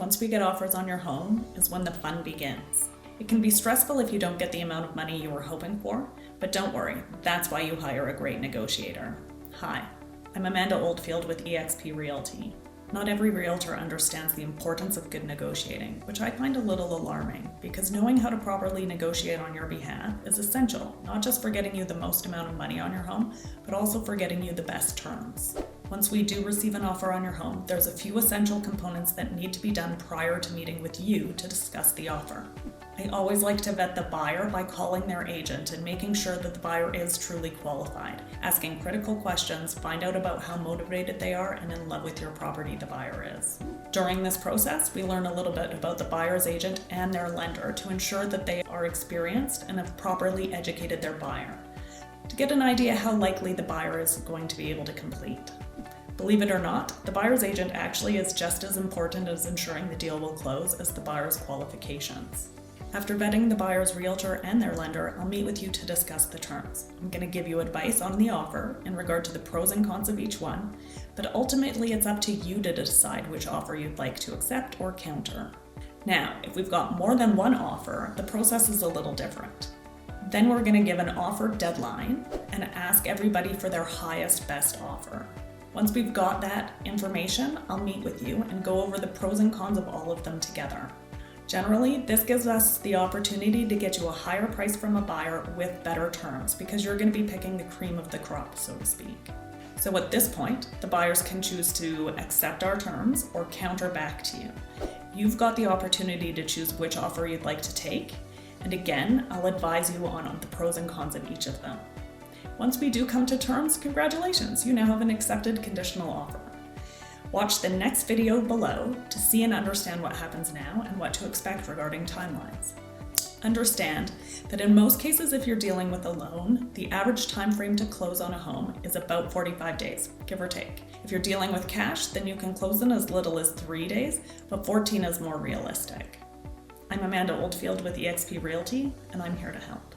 once we get offers on your home is when the fun begins. It can be stressful if you don't get the amount of money you were hoping for, but don't worry, that's why you hire a great negotiator. Hi, I'm Amanda Oldfield with EXP Realty. Not every realtor understands the importance of good negotiating, which I find a little alarming, because knowing how to properly negotiate on your behalf is essential, not just for getting you the most amount of money on your home, but also for getting you the best terms. Once we do receive an offer on your home, there's a few essential components that need to be done prior to meeting with you to discuss the offer. I always like to vet the buyer by calling their agent and making sure that the buyer is truly qualified, asking critical questions, find out about how motivated they are and in love with your property the buyer is. During this process, we learn a little bit about the buyer's agent and their lender to ensure that they are experienced and have properly educated their buyer, to get an idea how likely the buyer is going to be able to complete. Believe it or not, the buyer's agent actually is just as important as ensuring the deal will close as the buyer's qualifications. After vetting the buyer's realtor and their lender, I'll meet with you to discuss the terms. I'm going to give you advice on the offer in regard to the pros and cons of each one, but ultimately it's up to you to decide which offer you'd like to accept or counter. Now, if we've got more than one offer, the process is a little different. Then we're going to give an offer deadline and ask everybody for their highest best offer. Once we've got that information, I'll meet with you and go over the pros and cons of all of them together. Generally, this gives us the opportunity to get you a higher price from a buyer with better terms because you're going to be picking the cream of the crop, so to speak. So at this point, the buyers can choose to accept our terms or counter back to you. You've got the opportunity to choose which offer you'd like to take, and again, I'll advise you on the pros and cons of each of them. Once we do come to terms, congratulations, you now have an accepted conditional offer. Watch the next video below to see and understand what happens now and what to expect regarding timelines. Understand that in most cases, if you're dealing with a loan, the average time frame to close on a home is about 45 days, give or take. If you're dealing with cash, then you can close in as little as 3 days, but 14 is more realistic. I'm Amanda Oldfield with EXP Realty, and I'm here to help.